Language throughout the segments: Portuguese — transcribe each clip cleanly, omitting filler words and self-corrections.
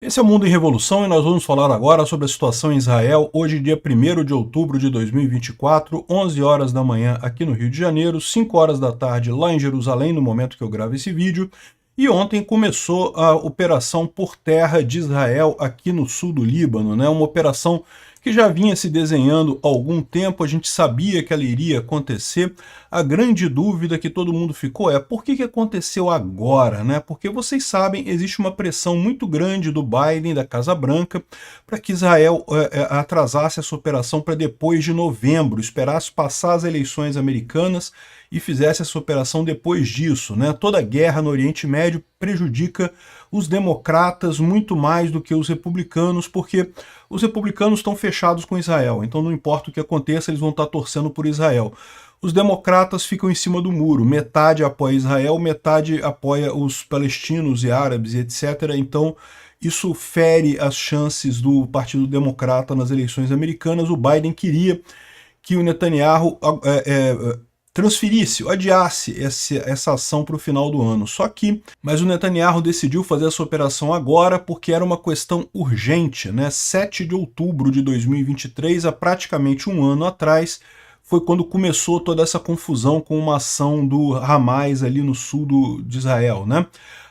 Esse é o Mundo em Revolução e nós vamos falar agora sobre a situação em Israel, hoje dia 1º de outubro de 2024, 11 horas da manhã aqui no Rio de Janeiro, 5 horas da tarde lá em Jerusalém, no momento que eu gravo esse vídeo. E ontem começou a operação por terra de Israel aqui no sul do Líbano, né? Uma operação que já vinha se desenhando há algum tempo, a gente sabia que ela iria acontecer. A grande dúvida que todo mundo ficou é por que aconteceu agora, né? Porque vocês sabem, existe uma pressão muito grande do Biden, da Casa Branca, para que Israel atrasasse essa operação para depois de novembro, esperasse passar as eleições americanas e fizesse essa operação depois disso, né? Toda guerra no Oriente Médio prejudica os democratas muito mais do que os republicanos, porque os republicanos estão fechados com Israel, então não importa o que aconteça, eles vão estar torcendo por Israel. Os democratas ficam em cima do muro, metade apoia Israel, metade apoia os palestinos e árabes e etc. Então isso fere as chances do Partido Democrata nas eleições americanas. O Biden queria que o Netanyahu transferisse, adiasse essa ação para o final do ano. Mas o Netanyahu decidiu fazer essa operação agora porque era uma questão urgente, né? 7 de outubro de 2023, há praticamente um ano atrás, foi quando começou toda essa confusão com uma ação do Hamas ali no sul de Israel, né?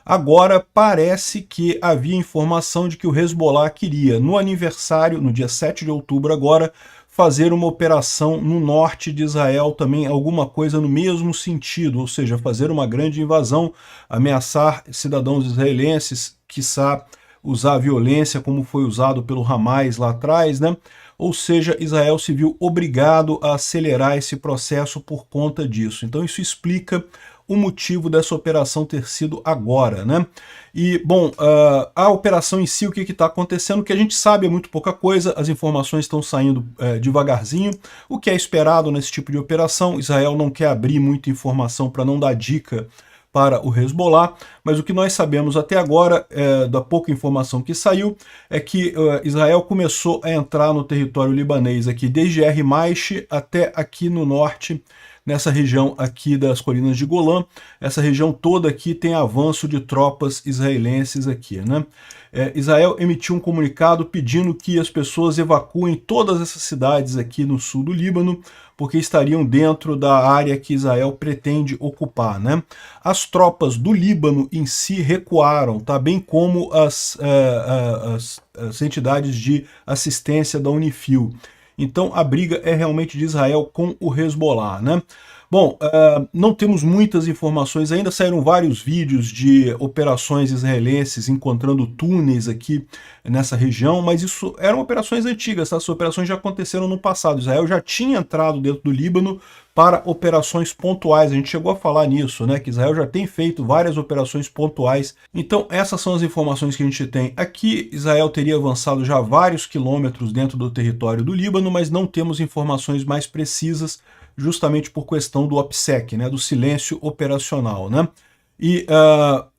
Agora parece que havia informação de que o Hezbollah queria, no aniversário, no dia 7 de outubro agora, fazer uma operação no norte de Israel também, alguma coisa no mesmo sentido, ou seja, fazer uma grande invasão, ameaçar cidadãos israelenses, quiçá usar violência como foi usado pelo Hamas lá atrás, né? Ou seja, Israel se viu obrigado a acelerar esse processo por conta disso. Então isso explica o motivo dessa operação ter sido agora, né? E, bom, a operação em si, o que está acontecendo, o que a gente sabe é muito pouca coisa, as informações estão saindo devagarzinho, o que é esperado nesse tipo de operação. Israel não quer abrir muita informação para não dar dica para o Hezbollah, mas o que nós sabemos até agora, da pouca informação que saiu, é que Israel começou a entrar no território libanês aqui, desde Ermaish até aqui no norte, nessa região aqui das colinas de Golã. Essa região toda aqui tem avanço de tropas israelenses aqui, né? Israel emitiu um comunicado pedindo que as pessoas evacuem todas essas cidades aqui no sul do Líbano, porque estariam dentro da área que Israel pretende ocupar, né? As tropas do Líbano em si recuaram, tá? Bem como as entidades de assistência da Unifil. Então a briga é realmente de Israel com o Hezbollah, né? Bom, não temos muitas informações ainda, saíram vários vídeos de operações israelenses encontrando túneis aqui nessa região, mas isso eram operações antigas, tá? Essas operações já aconteceram no passado. Israel já tinha entrado dentro do Líbano para operações pontuais, a gente chegou a falar nisso, né? Que Israel já tem feito várias operações pontuais. Então essas são as informações que a gente tem aqui. Israel teria avançado já vários quilômetros dentro do território do Líbano, mas não temos informações mais precisas, justamente por questão do OPSEC, né, do silêncio operacional, né? E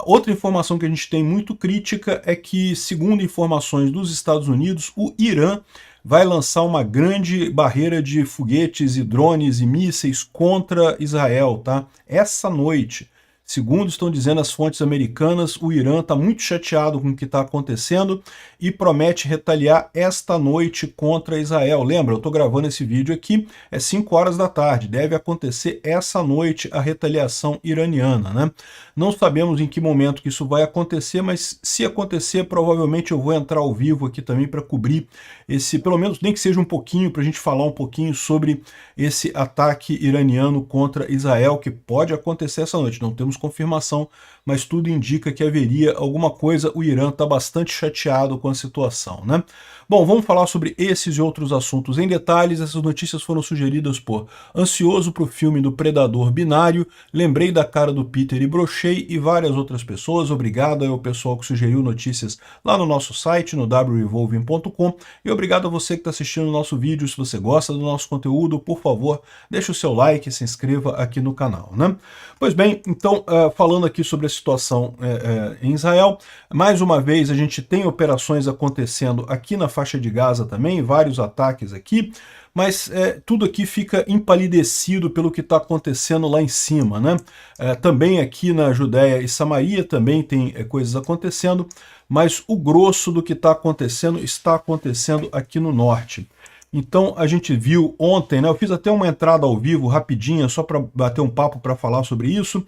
outra informação que a gente tem muito crítica é que, segundo informações dos Estados Unidos, o Irã vai lançar uma grande barreira de foguetes e drones e mísseis contra Israel, tá? Essa noite. Segundo estão dizendo as fontes americanas, o Irã está muito chateado com o que está acontecendo e promete retaliar esta noite contra Israel. Lembra, eu estou gravando esse vídeo aqui, é 5 horas da tarde, deve acontecer essa noite a retaliação iraniana, né? Não sabemos em que momento que isso vai acontecer, mas se acontecer, provavelmente eu vou entrar ao vivo aqui também para cobrir esse, pelo menos nem que seja um pouquinho, para a gente falar um pouquinho sobre esse ataque iraniano contra Israel, que pode acontecer essa noite. Não temos confirmação, mas tudo indica que haveria alguma coisa. O Irã está bastante chateado com a situação, né? Bom, vamos falar sobre esses e outros assuntos em detalhes. Essas notícias foram sugeridas por Ansioso para o filme do Predador Binário, Lembrei da Cara do Peter e Brochei e várias outras pessoas. Obrigado ao pessoal que sugeriu notícias lá no nosso site, no wrevolving.com, e obrigado a você que está assistindo o nosso vídeo. Se você gosta do nosso conteúdo, por favor, deixe o seu like e se inscreva aqui no canal, né? Pois bem, então, falando aqui sobre a situação em Israel. Mais uma vez, a gente tem operações acontecendo aqui na faixa de Gaza também, vários ataques aqui, mas tudo aqui fica empalidecido pelo que está acontecendo lá em cima, né? Também aqui na Judéia e Samaria também tem coisas acontecendo, mas o grosso do que está acontecendo aqui no norte. Então a gente viu ontem, né, eu fiz até uma entrada ao vivo rapidinha, só para bater um papo para falar sobre isso.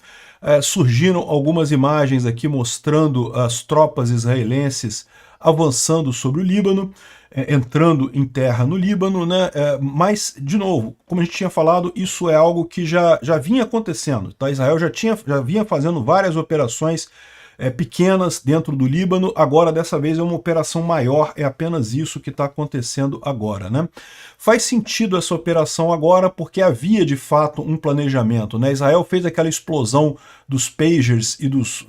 Surgiram algumas imagens aqui mostrando as tropas israelenses avançando sobre o Líbano, entrando em terra no Líbano, né? Mas, de novo, como a gente tinha falado, isso é algo que já vinha acontecendo. Tá? Israel já vinha fazendo várias operações pequenas dentro do Líbano, agora dessa vez é uma operação maior, é apenas isso que está acontecendo agora, né? Faz sentido essa operação agora porque havia de fato um planejamento, né? Israel fez aquela explosão dos pagers e dos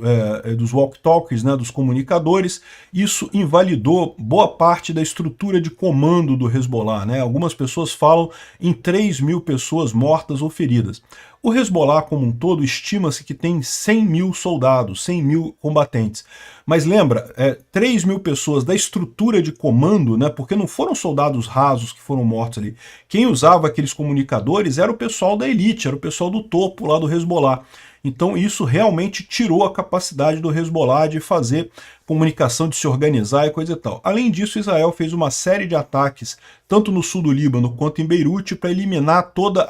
walkie-talkies, né, dos comunicadores, isso invalidou boa parte da estrutura de comando do Hezbollah, né? Algumas pessoas falam em 3.000 pessoas mortas ou feridas. O Hezbollah, como um todo, estima-se que tem 100.000 soldados, 100.000 combatentes. Mas lembra, 3.000 pessoas da estrutura de comando, né, porque não foram soldados rasos que foram mortos ali. Quem usava aqueles comunicadores era o pessoal da elite, era o pessoal do topo lá do Hezbollah. Então isso realmente tirou a capacidade do Hezbollah de fazer comunicação, de se organizar e coisa e tal. Além disso, Israel fez uma série de ataques, tanto no sul do Líbano quanto em Beirute, para eliminar todo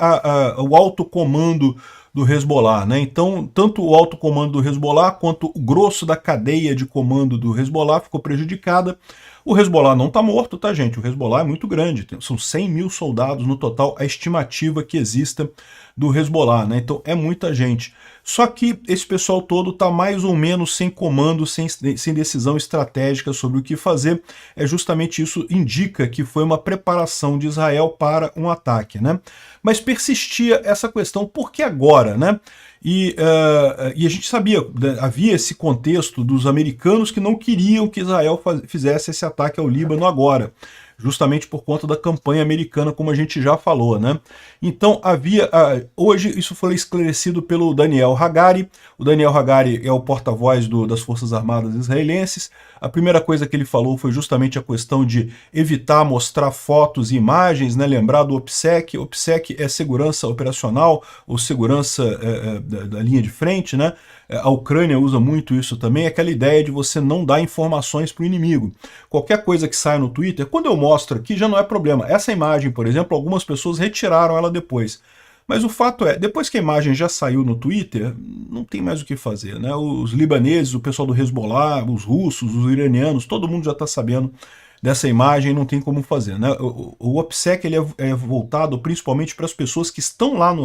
o alto comando do Hezbollah, né? Então, tanto o alto comando do Hezbollah quanto o grosso da cadeia de comando do Hezbollah ficou prejudicada. O Hezbollah não está morto, tá, gente? O Hezbollah é muito grande, são 100.000 soldados no total, a estimativa que exista do Hezbollah, né? Então é muita gente. Só que esse pessoal todo está mais ou menos sem comando, sem decisão estratégica sobre o que fazer. Justamente isso indica que foi uma preparação de Israel para um ataque, né? Mas persistia essa questão, por que agora, né? E a gente sabia, havia esse contexto dos americanos que não queriam que Israel fizesse esse ataque ao Líbano agora, justamente por conta da campanha americana, como a gente já falou, né? Então havia, hoje isso foi esclarecido pelo Daniel Hagari. O Daniel Hagari é o porta-voz das Forças Armadas israelenses. A primeira coisa que ele falou foi justamente a questão de evitar mostrar fotos e imagens, né? Lembrar do OPSEC. OPSEC é segurança operacional, ou segurança da linha de frente, né? A Ucrânia usa muito isso também, aquela ideia de você não dar informações para o inimigo. Qualquer coisa que saia no Twitter, quando eu mostro aqui já não é problema. Essa imagem, por exemplo, algumas pessoas retiraram ela depois. Mas o fato é, depois que a imagem já saiu no Twitter, não tem mais o que fazer, né? Os libaneses, o pessoal do Hezbollah, os russos, os iranianos, todo mundo já está sabendo dessa imagem, não tem como fazer, né? O OPSEC ele é voltado principalmente para as pessoas que estão lá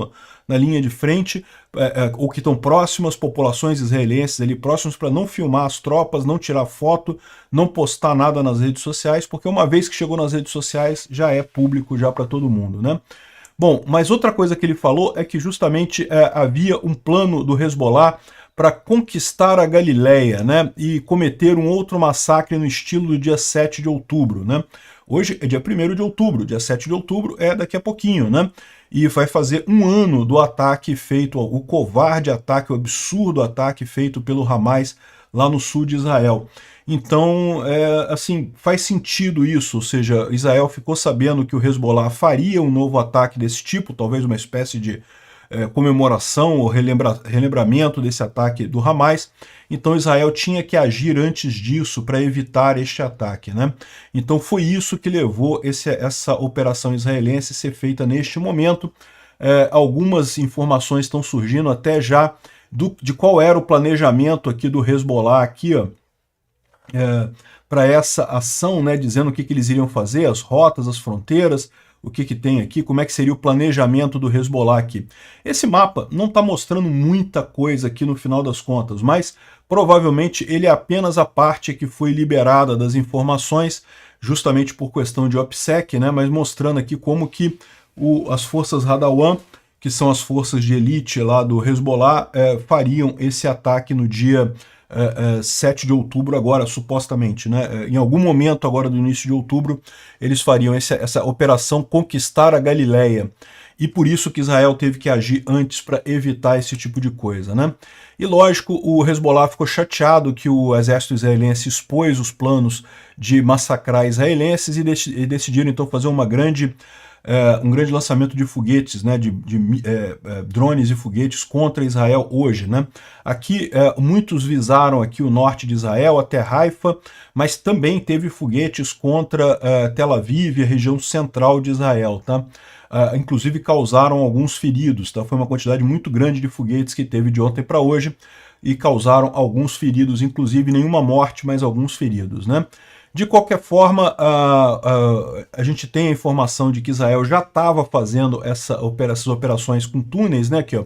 na linha de frente, ou que estão próximas, populações israelenses ali próximas, para não filmar as tropas, não tirar foto, não postar nada nas redes sociais, porque uma vez que chegou nas redes sociais, já é público já para todo mundo, né? Bom, mas outra coisa que ele falou é que justamente havia um plano do Hezbollah para conquistar a Galileia, né, e cometer um outro massacre no estilo do dia 7 de outubro, né? Hoje é dia 1º de outubro, dia 7 de outubro é daqui a pouquinho, né? E vai fazer um ano do ataque feito, o covarde ataque, o absurdo ataque feito pelo Hamas lá no sul de Israel. Então, assim, faz sentido isso, ou seja, Israel ficou sabendo que o Hezbollah faria um novo ataque desse tipo, talvez uma espécie de comemoração ou relembramento desse ataque do Hamas. Então Israel tinha que agir antes disso para evitar este ataque, né? Então foi isso que levou essa operação israelense a ser feita neste momento. Algumas informações estão surgindo até já de qual era o planejamento aqui do Hezbollah aqui, ó, para essa ação, né, dizendo o que eles iriam fazer, as rotas, as fronteiras, o que tem aqui, como é que seria o planejamento do Hezbollah aqui. Esse mapa não está mostrando muita coisa aqui no final das contas, mas provavelmente ele é apenas a parte que foi liberada das informações, justamente por questão de OPSEC, né, mas mostrando aqui como que as forças Radawam, que são as forças de elite lá do Hezbollah, fariam esse ataque no dia 7 de outubro agora, supostamente, né? Em algum momento agora do início de outubro, eles fariam essa operação Conquistar a Galileia. E por isso que Israel teve que agir antes para evitar esse tipo de coisa, né? E lógico, o Hezbollah ficou chateado que o exército israelense expôs os planos de massacrar israelenses e decidiram então fazer um grande lançamento de foguetes, né, de drones e foguetes contra Israel hoje, né? Aqui muitos visaram aqui o norte de Israel, até Haifa, mas também teve foguetes contra Tel Aviv e a região central de Israel, tá? Inclusive causaram alguns feridos, tá? Foi uma quantidade muito grande de foguetes que teve de ontem para hoje e causaram alguns feridos, inclusive nenhuma morte, mas alguns feridos, né? De qualquer forma, a gente tem a informação de que Israel já estava fazendo essas operações com túneis, né? Aqui, ó.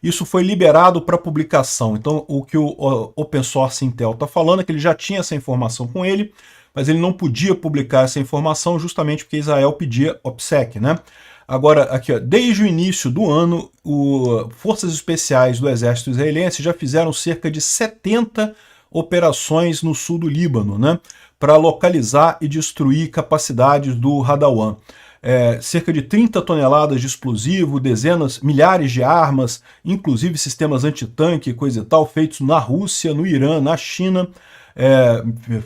Isso foi liberado para publicação. Então, o que o Open Source Intel está falando é que ele já tinha essa informação com ele, mas ele não podia publicar essa informação justamente porque Israel pedia OPSEC, né? Agora, aqui, ó, desde o início do ano, forças especiais do exército israelense já fizeram cerca de 70 operações no sul do Líbano, né, para localizar e destruir capacidades do Radawam. Cerca de 30 toneladas de explosivo, milhares de armas, inclusive sistemas antitanque e coisa e tal, feitos na Rússia, no Irã, na China,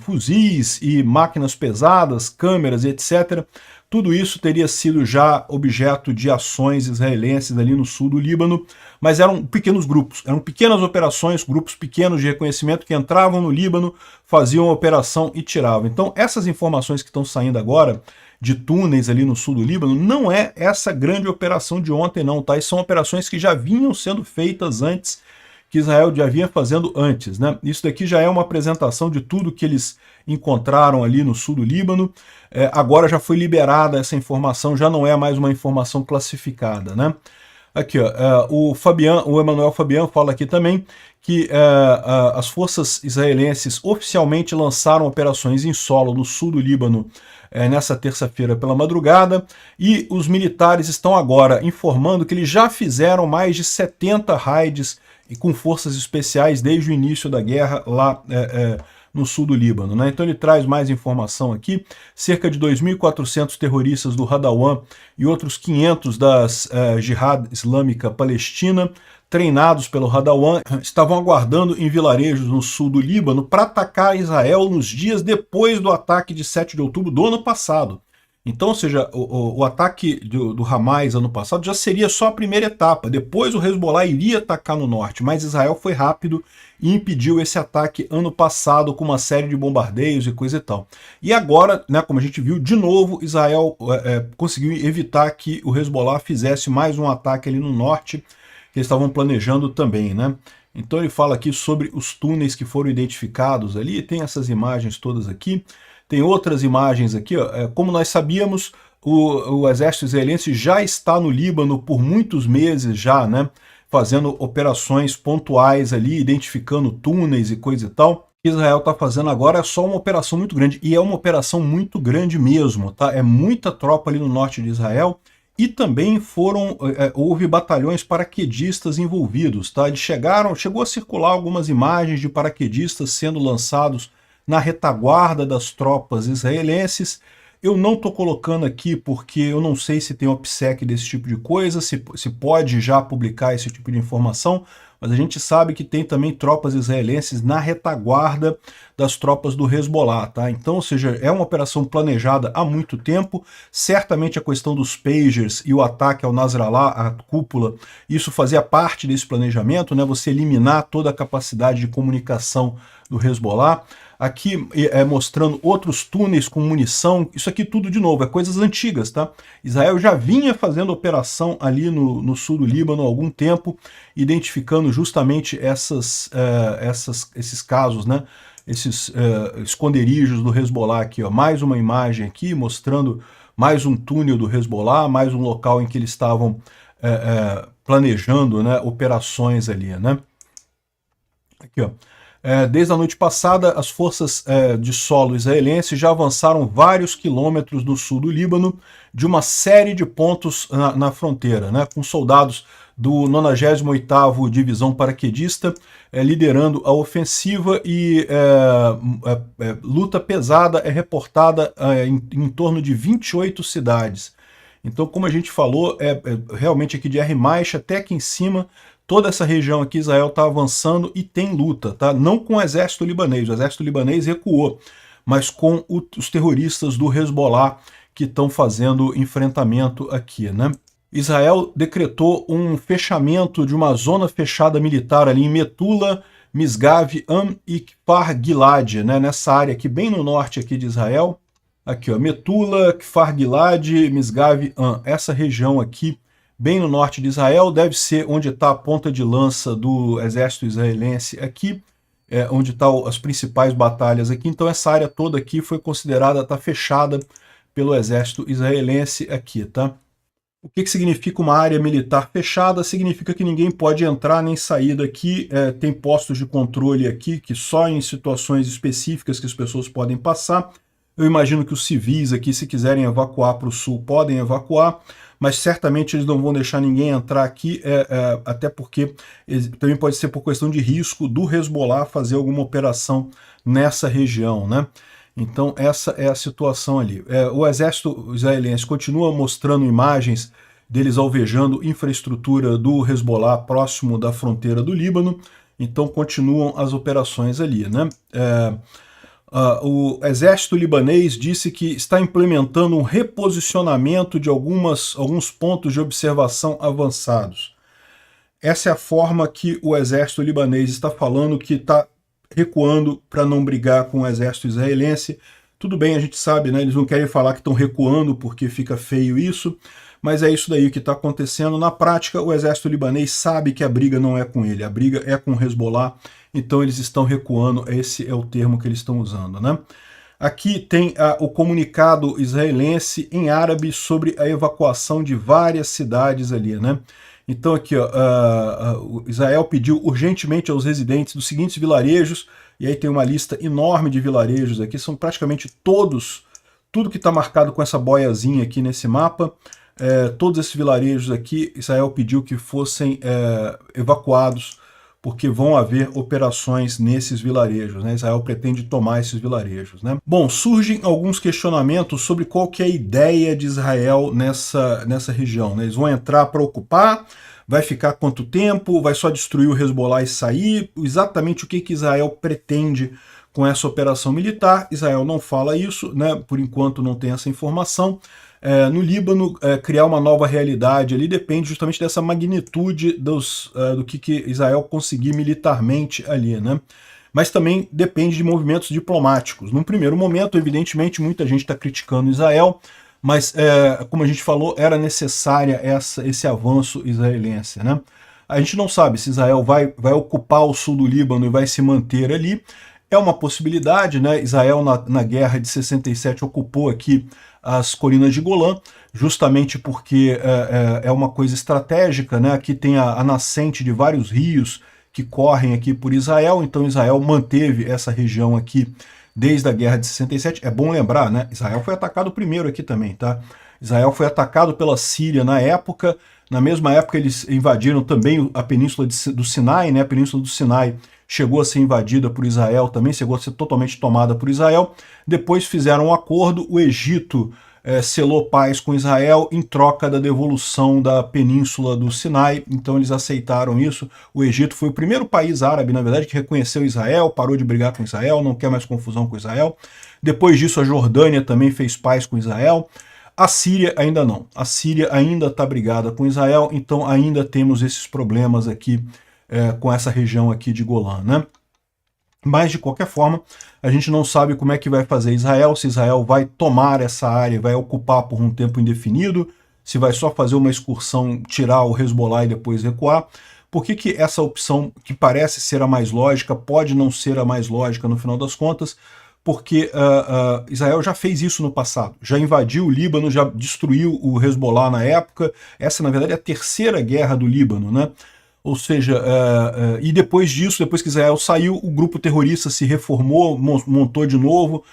fuzis e máquinas pesadas, câmeras e etc. Tudo isso teria sido já objeto de ações israelenses ali no sul do Líbano, mas eram pequenos grupos, eram pequenas operações, grupos pequenos de reconhecimento que entravam no Líbano, faziam a operação e tiravam. Então essas informações que estão saindo agora de túneis ali no sul do Líbano não é essa grande operação de ontem não, tá? E são operações que já vinham sendo feitas antes, que Israel já vinha fazendo antes, né? Isso daqui já é uma apresentação de tudo que eles encontraram ali no sul do Líbano. Agora já foi liberada essa informação, já não é mais uma informação classificada, né? Aqui, ó, o Emanuel Fabian fala aqui também que as forças israelenses oficialmente lançaram operações em solo no sul do Líbano nessa terça-feira pela madrugada, e os militares estão agora informando que eles já fizeram mais de 70 raids com forças especiais desde o início da guerra lá no sul do Líbano, né? Então ele traz mais informação aqui. Cerca de 2.400 terroristas do Radawam e outros 500 das Jihad Islâmica Palestina, treinados pelo Radawam, estavam aguardando em vilarejos no sul do Líbano para atacar Israel nos dias depois do ataque de 7 de outubro do ano passado. Então, ou seja, o ataque do Hamas ano passado já seria só a primeira etapa. Depois o Hezbollah iria atacar no norte, mas Israel foi rápido e impediu esse ataque ano passado com uma série de bombardeios e coisa e tal. E agora, né, como a gente viu, de novo, Israel conseguiu evitar que o Hezbollah fizesse mais um ataque ali no norte, que eles estavam planejando também, né? Então ele fala aqui sobre os túneis que foram identificados ali, tem essas imagens todas aqui. Tem outras imagens aqui, ó. Como nós sabíamos, o exército israelense já está no Líbano por muitos meses já, né? Fazendo operações pontuais ali, identificando túneis e coisa e tal. O que Israel está fazendo agora é só uma operação muito grande, e é uma operação muito grande mesmo, tá? É muita tropa ali no norte de Israel, e também houve batalhões paraquedistas envolvidos, tá? Chegou a circular algumas imagens de paraquedistas sendo lançados na retaguarda das tropas israelenses. Eu não estou colocando aqui porque eu não sei se tem OPSEC desse tipo de coisa, se pode já publicar esse tipo de informação, mas a gente sabe que tem também tropas israelenses na retaguarda das tropas do Hezbollah, tá? Então, ou seja, é uma operação planejada há muito tempo. Certamente a questão dos pagers e o ataque ao Nasrallah, a cúpula, isso fazia parte desse planejamento, né? Você eliminar toda a capacidade de comunicação do Hezbollah. Aqui mostrando outros túneis com munição. Isso aqui tudo, de novo, é coisas antigas, tá? Israel já vinha fazendo operação ali no sul do Líbano há algum tempo, identificando justamente esses casos, né? Esses esconderijos do Hezbollah aqui, ó. Mais uma imagem aqui mostrando mais um túnel do Hezbollah, mais um local em que eles estavam planejando, né, operações ali, né? Aqui, ó. Desde a noite passada, as forças de solo israelenses já avançaram vários quilômetros do sul do Líbano, de uma série de pontos na fronteira, né, com soldados do 98º Divisão Paraquedista, liderando a ofensiva, e luta pesada é reportada em torno de 28 cidades. Então, como a gente falou, realmente aqui de R+ até aqui em cima, toda essa região aqui, Israel está avançando e tem luta, tá? Não com o exército libanês, o exército libanês recuou, mas com os terroristas do Hezbollah que estão fazendo enfrentamento aqui, né? Israel decretou um fechamento de uma zona fechada militar ali em Metula, Misgav, Am e Kfar Gilad, né? Nessa área aqui, bem no norte aqui de Israel. Aqui, ó, Metula, Kfar Gilad, Misgav, Am. Essa região aqui, bem no norte de Israel, deve ser onde está a ponta de lança do exército israelense aqui, onde estão as principais batalhas aqui. Então essa área toda aqui foi considerada, tá fechada pelo exército israelense aqui, tá? O que significa uma área militar fechada? Significa que ninguém pode entrar nem sair daqui, tem postos de controle aqui, que só em situações específicas que as pessoas podem passar. Eu imagino que os civis aqui, se quiserem evacuar para o sul, podem evacuar, mas certamente eles não vão deixar ninguém entrar aqui, até porque também pode ser por questão de risco do Hezbollah fazer alguma operação nessa região, né? Então essa é a situação ali. O exército israelense continua mostrando imagens deles alvejando infraestrutura do Hezbollah próximo da fronteira do Líbano, então continuam as operações ali, né? O exército libanês disse que está implementando um reposicionamento de alguns pontos de observação avançados. Essa é a forma que o exército libanês está falando que está recuando para não brigar com o exército israelense. Tudo bem, a gente sabe, né? Eles não querem falar que estão recuando porque fica feio isso, mas é isso daí que está acontecendo. Na prática, o exército libanês sabe que a briga não é com ele, a briga é com o Hezbollah, então eles estão recuando, esse é o termo que eles estão usando, né? Aqui tem o comunicado israelense em árabe sobre a evacuação de várias cidades ali, né? Então aqui, ó, Israel pediu urgentemente aos residentes dos seguintes vilarejos, e aí tem uma lista enorme de vilarejos aqui, são praticamente tudo que está marcado com essa boiazinha aqui nesse mapa, todos esses vilarejos aqui, Israel pediu que fossem evacuados, porque vão haver operações nesses vilarejos, né? Israel pretende tomar esses vilarejos, né? Bom, surgem alguns questionamentos sobre qual que é a ideia de Israel nessa região, né? Eles vão entrar para ocupar, vai ficar quanto tempo, vai só destruir o Hezbollah e sair? Exatamente o que Israel pretende com essa operação militar? Israel não fala isso, né? Por enquanto não tem essa informação. No Líbano, criar uma nova realidade ali depende justamente dessa magnitude do que Israel conseguir militarmente ali, né? Mas também depende de movimentos diplomáticos. Num primeiro momento, evidentemente, muita gente está criticando Israel, mas, como a gente falou, era necessária esse avanço israelense, né? A gente não sabe se Israel vai ocupar o sul do Líbano e vai se manter ali. É uma possibilidade, né? Israel, na guerra de 67, ocupou aqui as colinas de Golã, justamente porque é uma coisa estratégica, né? Aqui tem a nascente de vários rios que correm aqui por Israel, então Israel manteve essa região aqui desde a guerra de 67. É bom lembrar, né? Israel foi atacado primeiro aqui também, tá? Israel foi atacado pela Síria na época, na mesma época eles invadiram também a península do Sinai, né? A península do Sinai chegou a ser invadida por Israel também, chegou a ser totalmente tomada por Israel. Depois fizeram um acordo, o Egito selou paz com Israel em troca da devolução da península do Sinai, então eles aceitaram isso. O Egito foi o primeiro país árabe, na verdade, que reconheceu Israel, parou de brigar com Israel, não quer mais confusão com Israel. Depois disso, a Jordânia também fez paz com Israel. A Síria ainda não. A Síria ainda está brigada com Israel, então ainda temos esses problemas aqui com essa região aqui de Golã, né? Mas, de qualquer forma, a gente não sabe como é que vai fazer Israel, se Israel vai tomar essa área, vai ocupar por um tempo indefinido, se vai só fazer uma excursão, tirar o Hezbollah e depois recuar. Por que essa opção, que parece ser a mais lógica, pode não ser a mais lógica no final das contas? Porque Israel já fez isso no passado, já invadiu o Líbano, já destruiu o Hezbollah na época. Essa, na verdade, é a terceira guerra do Líbano, né? Ou seja, e depois disso, depois que Israel saiu, o grupo terrorista se reformou, montou de novo.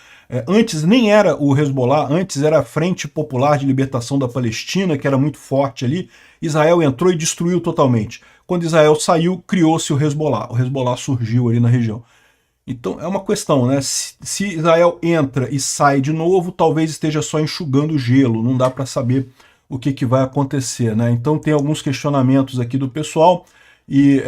Antes nem era o Hezbollah, antes era a Frente Popular de Libertação da Palestina, que era muito forte ali. Israel entrou e destruiu totalmente. Quando Israel saiu, criou-se o Hezbollah. O Hezbollah surgiu ali na região. Então é uma questão, né? Se Israel entra e sai de novo, talvez esteja só enxugando o gelo, não dá para saber o que vai acontecer, né? Então tem alguns questionamentos aqui do pessoal, e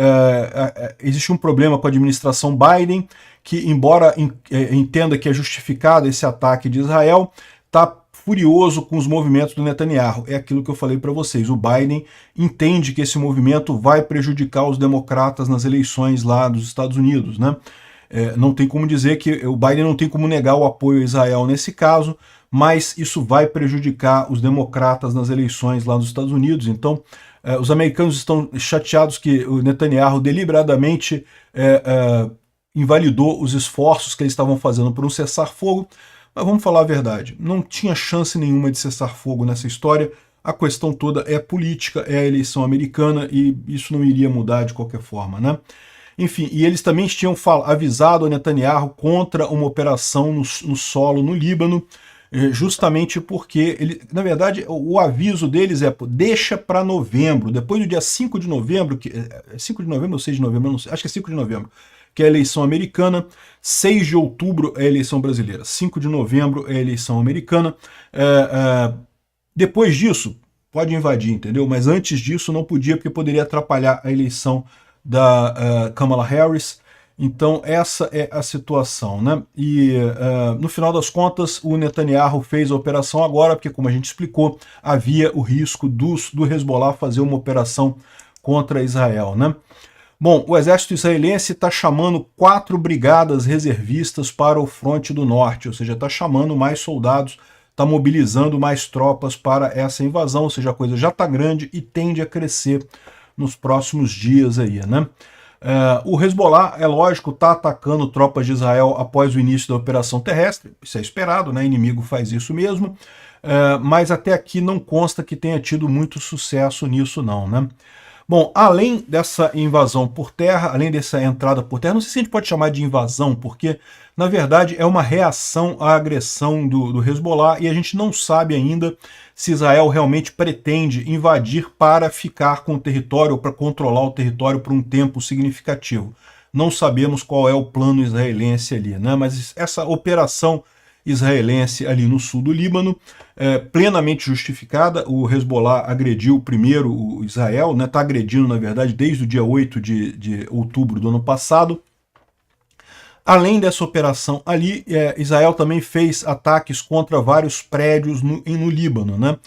existe um problema com a administração Biden, que embora entenda que é justificado esse ataque de Israel, está furioso com os movimentos do Netanyahu. É aquilo que eu falei para vocês, o Biden entende que esse movimento vai prejudicar os democratas nas eleições lá dos Estados Unidos, né? Não tem como dizer que o Biden não tem como negar o apoio a Israel nesse caso, mas isso vai prejudicar os democratas nas eleições lá nos Estados Unidos. Então, os americanos estão chateados que o Netanyahu deliberadamente invalidou os esforços que eles estavam fazendo por um cessar-fogo, mas vamos falar a verdade, não tinha chance nenhuma de cessar-fogo nessa história. A questão toda é política, é a eleição americana, e isso não iria mudar de qualquer forma, né? Enfim, e eles também tinham avisado a Netanyahu contra uma operação no solo no Líbano, justamente porque, na verdade, o aviso deles é: deixa para novembro, depois do dia 5 de novembro, 5 de novembro ou 6 de novembro, não sei, acho que é 5 de novembro, que é a eleição americana, 6 de outubro é a eleição brasileira, 5 de novembro é a eleição americana. Depois disso, pode invadir, entendeu? Mas antes disso não podia, porque poderia atrapalhar a eleição da Kamala Harris. Então essa é a situação, né? E no final das contas o Netanyahu fez a operação agora, porque, como a gente explicou, havia o risco do Hezbollah fazer uma operação contra Israel, né? Bom, o exército israelense está chamando 4 brigadas reservistas para o fronte do norte, ou seja, está chamando mais soldados, está mobilizando mais tropas para essa invasão, ou seja, a coisa já está grande e tende a crescer nos próximos dias aí, né? O Hezbollah, é lógico, está atacando tropas de Israel após o início da operação terrestre, isso é esperado, né? O inimigo faz isso mesmo, mas até aqui não consta que tenha tido muito sucesso nisso não, né? Bom, além dessa invasão por terra, além dessa entrada por terra, não sei se a gente pode chamar de invasão, porque, na verdade, é uma reação à agressão do Hezbollah, e a gente não sabe ainda se Israel realmente pretende invadir para ficar com o território, ou para controlar o território por um tempo significativo. Não sabemos qual é o plano israelense ali, né? Mas essa operação israelense ali no sul do Líbano, plenamente justificada. O Hezbollah agrediu primeiro o Israel, né? Está agredindo, na verdade, desde o dia 8 de outubro do ano passado. Além dessa operação ali, Israel também fez ataques contra vários prédios no Líbano, né?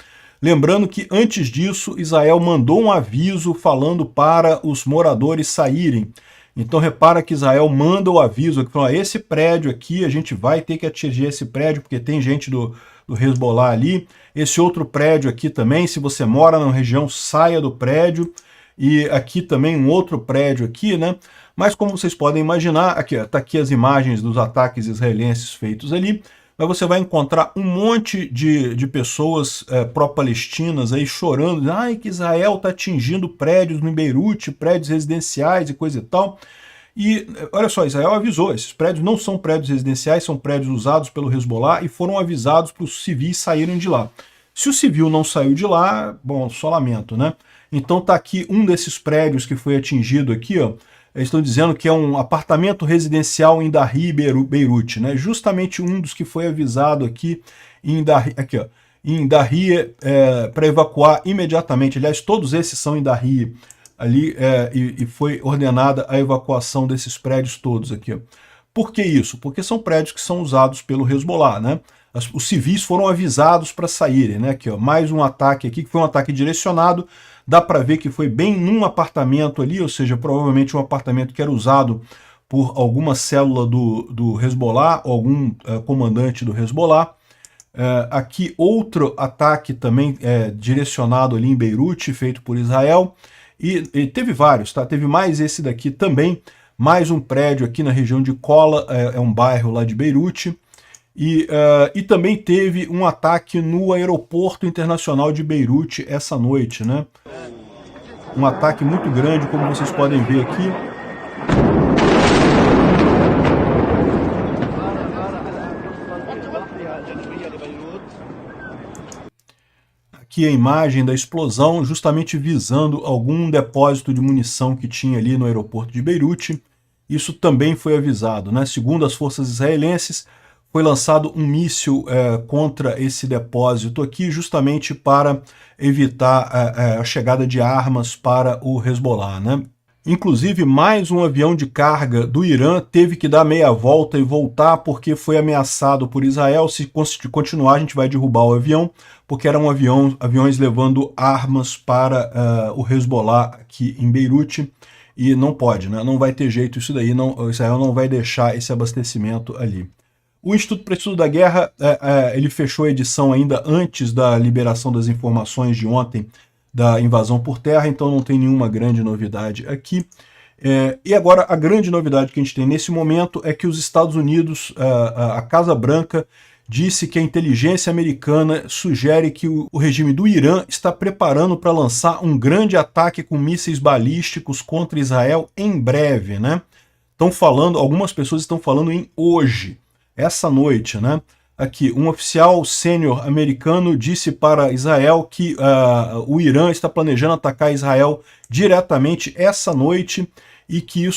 Lembrando que antes disso, Israel mandou um aviso falando para os moradores saírem. Então repara que Israel manda o aviso, que fala: esse prédio aqui, a gente vai ter que atingir esse prédio, porque tem gente do Hezbollah ali. Esse outro prédio aqui também, se você mora na região, saia do prédio. E aqui também um outro prédio aqui, né? Mas como vocês podem imaginar, aqui está aqui as imagens dos ataques israelenses feitos ali, mas você vai encontrar um monte de pessoas pró-palestinas aí chorando: ai, que Israel está atingindo prédios no Beirute, prédios residenciais e coisa e tal. E olha só, Israel avisou: esses prédios não são prédios residenciais, são prédios usados pelo Hezbollah, e foram avisados para os civis saírem de lá. Se o civil não saiu de lá, bom, só lamento, né? Então tá aqui um desses prédios que foi atingido aqui, ó. Eles estão dizendo que é um apartamento residencial em Dahri, Beirute, né? Justamente um dos que foi avisado aqui em Dahri, aqui, ó, em Dahri, para evacuar imediatamente. Aliás, todos esses são em Dahri ali, e foi ordenada a evacuação desses prédios todos aqui, ó. Por que isso? Porque são prédios que são usados pelo Hezbollah, né? Os civis foram avisados para saírem, né? Aqui, ó, mais um ataque aqui, que foi um ataque direcionado. Dá para ver que foi bem num apartamento ali, ou seja, provavelmente um apartamento que era usado por alguma célula do Hezbollah, ou algum comandante do Hezbollah. Aqui outro ataque também direcionado ali em Beirute, feito por Israel. E teve vários, tá? Teve mais esse daqui também, mais um prédio aqui na região de Kola, é um bairro lá de Beirute. E também teve um ataque no aeroporto internacional de Beirute essa noite, né? um ataque muito grande, como vocês podem ver aqui. Aqui a imagem da explosão, justamente visando algum depósito de munição que tinha ali no aeroporto de Beirute. Isso também foi avisado, né? Segundo as forças israelenses, foi lançado um míssil contra esse depósito aqui, justamente para evitar a chegada de armas para o Hezbollah, né? Inclusive, mais um avião de carga do Irã teve que dar meia volta e voltar porque foi ameaçado por Israel. Se continuar, a gente vai derrubar o avião, porque eram aviões levando armas para o Hezbollah aqui em Beirute. E não pode, né? Não vai ter jeito isso daí, Israel não vai deixar esse abastecimento ali. O Instituto para o Estudo da Guerra, ele fechou a edição ainda antes da liberação das informações de ontem da invasão por terra, então não tem nenhuma grande novidade aqui. E agora a grande novidade que a gente tem nesse momento é que os Estados Unidos, a Casa Branca, disse que a inteligência americana sugere que o regime do Irã está preparando para lançar um grande ataque com mísseis balísticos contra Israel em breve, né? Algumas pessoas estão falando em hoje, essa noite, né? Aqui, um oficial sênior americano disse para Israel que o Irã está planejando atacar Israel diretamente essa noite e que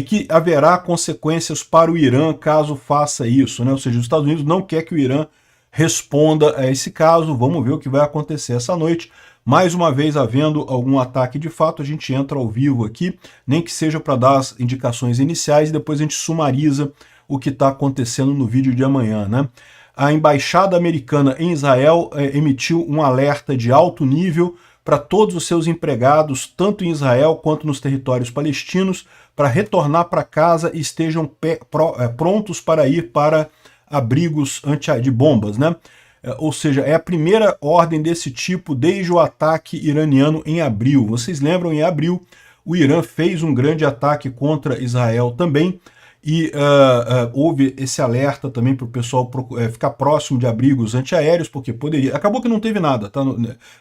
que haverá consequências para o Irã caso faça isso, né? Ou seja, os Estados Unidos não quer que o Irã responda a esse caso. Vamos ver o que vai acontecer essa noite. Mais uma vez, havendo algum ataque de fato, a gente entra ao vivo aqui, nem que seja para dar as indicações iniciais e depois a gente sumariza o que está acontecendo no vídeo de amanhã, né? A embaixada americana em Israel emitiu um alerta de alto nível para todos os seus empregados, tanto em Israel quanto nos territórios palestinos, para retornar para casa e estejam prontos para ir para abrigos de bombas, né? Ou seja, é a primeira ordem desse tipo desde o ataque iraniano em abril. Vocês lembram, em abril, o Irã fez um grande ataque contra Israel também, e houve esse alerta também para o pessoal ficar próximo de abrigos antiaéreos, porque poderia... Acabou que não teve nada, tá?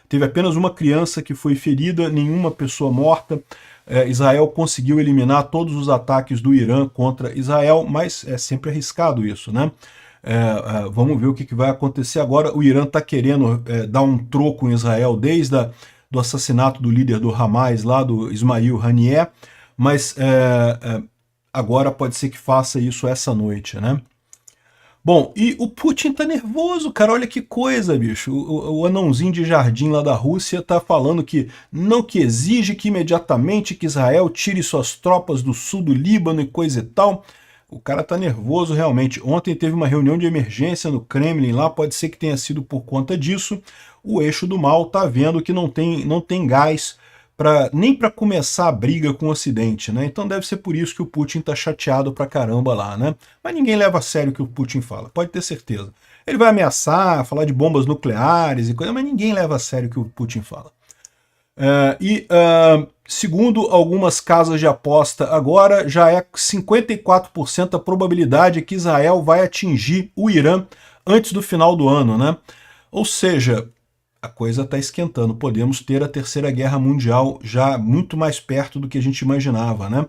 Teve apenas uma criança que foi ferida, nenhuma pessoa morta. Israel conseguiu eliminar todos os ataques do Irã contra Israel, mas é sempre arriscado isso, né? Vamos ver o que vai acontecer agora. O Irã está querendo dar um troco em Israel desde do assassinato do líder do Hamas, lá do Ismail Haniyeh, mas agora pode ser que faça isso essa noite, né? Bom, e o Putin tá nervoso, cara, olha que coisa, bicho. O anãozinho de jardim lá da Rússia tá falando que exige que imediatamente que Israel tire suas tropas do sul do Líbano e coisa e tal. O cara tá nervoso realmente. Ontem teve uma reunião de emergência no Kremlin lá, pode ser que tenha sido por conta disso. O eixo do mal tá vendo que não tem gás nem para começar a briga com o Ocidente, né? Então deve ser por isso que o Putin tá chateado pra caramba lá, né? Mas ninguém leva a sério o que o Putin fala, pode ter certeza. Ele vai ameaçar, falar de bombas nucleares e coisa, mas ninguém leva a sério o que o Putin fala. Segundo algumas casas de aposta, agora já é 54% a probabilidade que Israel vai atingir o Irã antes do final do ano, né? Ou seja, a coisa está esquentando. Podemos ter a Terceira Guerra Mundial já muito mais perto do que a gente imaginava, né?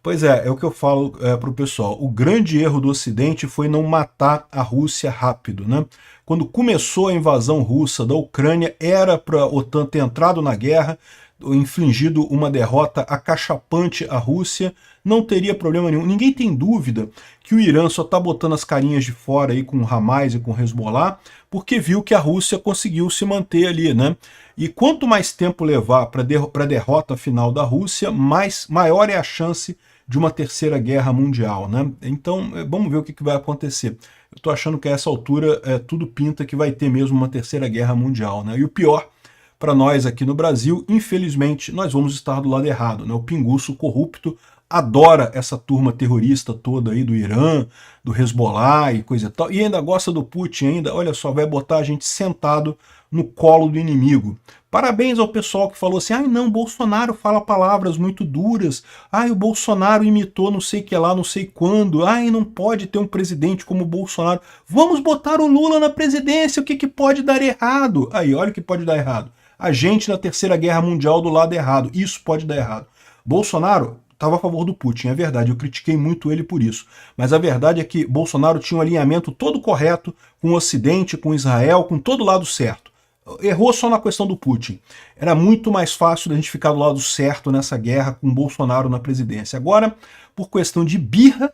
Pois é o que eu falo para o pessoal. O grande erro do Ocidente foi não matar a Rússia rápido, né? Quando começou a invasão russa da Ucrânia, era para a OTAN ter entrado na guerra, infligido uma derrota acachapante à Rússia, não teria problema nenhum. Ninguém tem dúvida que o Irã só está botando as carinhas de fora aí com o Hamas e com o Hezbollah, porque viu que a Rússia conseguiu se manter ali, né? E quanto mais tempo levar para a derrota final da Rússia, maior é a chance de uma terceira guerra mundial, né? Então, vamos ver o que vai acontecer. Eu estou achando que a essa altura tudo pinta que vai ter mesmo uma terceira guerra mundial, né? E o pior, para nós aqui no Brasil, infelizmente, nós vamos estar do lado errado, né? O pinguço corrupto adora essa turma terrorista toda aí do Irã, do Hezbollah e coisa e tal, e ainda gosta do Putin ainda, olha só, vai botar a gente sentado no colo do inimigo. Parabéns ao pessoal que falou assim, ai não, Bolsonaro fala palavras muito duras, ai o Bolsonaro imitou não sei que lá, não sei quando, ai não pode ter um presidente como o Bolsonaro, vamos botar o Lula na presidência, o que pode dar errado? Aí, olha o que pode dar errado. a gente na Terceira Guerra Mundial do lado errado. Isso pode dar errado. Bolsonaro estava a favor do Putin, é verdade, eu critiquei muito ele por isso. Mas a verdade é que Bolsonaro tinha um alinhamento todo correto com o Ocidente, com Israel, com todo lado certo. Errou só na questão do Putin. Era muito mais fácil da gente ficar do lado certo nessa guerra com Bolsonaro na presidência. Agora, por questão de birra,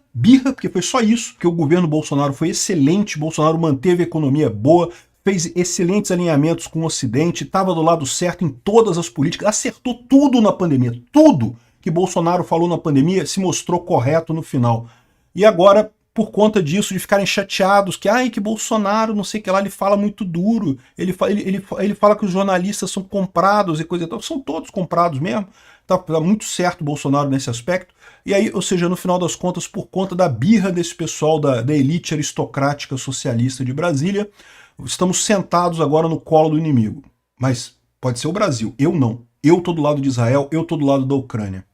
porque foi só isso, que o governo Bolsonaro foi excelente, Bolsonaro manteve a economia boa, fez excelentes alinhamentos com o Ocidente, estava do lado certo em todas as políticas, acertou tudo na pandemia, tudo que Bolsonaro falou na pandemia se mostrou correto no final. E agora, por conta disso, de ficarem chateados, que Bolsonaro, não sei o que lá, ele fala muito duro, ele fala que os jornalistas são comprados e coisa e tal, são todos comprados mesmo, tá muito certo o Bolsonaro nesse aspecto, e aí, ou seja, no final das contas, por conta da birra desse pessoal da elite aristocrática socialista de Brasília, estamos sentados agora no colo do inimigo. Mas pode ser o Brasil, eu não. Eu tô do lado de Israel, eu tô do lado da Ucrânia.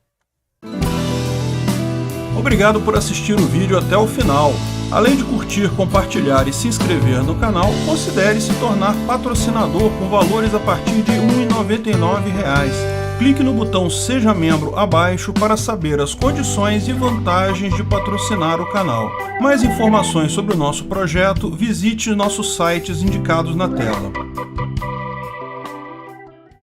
Obrigado por assistir o vídeo até o final. Além de curtir, compartilhar e se inscrever no canal, considere se tornar patrocinador com valores a partir de R$ 1,99. Clique no botão Seja Membro abaixo para saber as condições e vantagens de patrocinar o canal. Mais informações sobre o nosso projeto, visite nossos sites indicados na tela.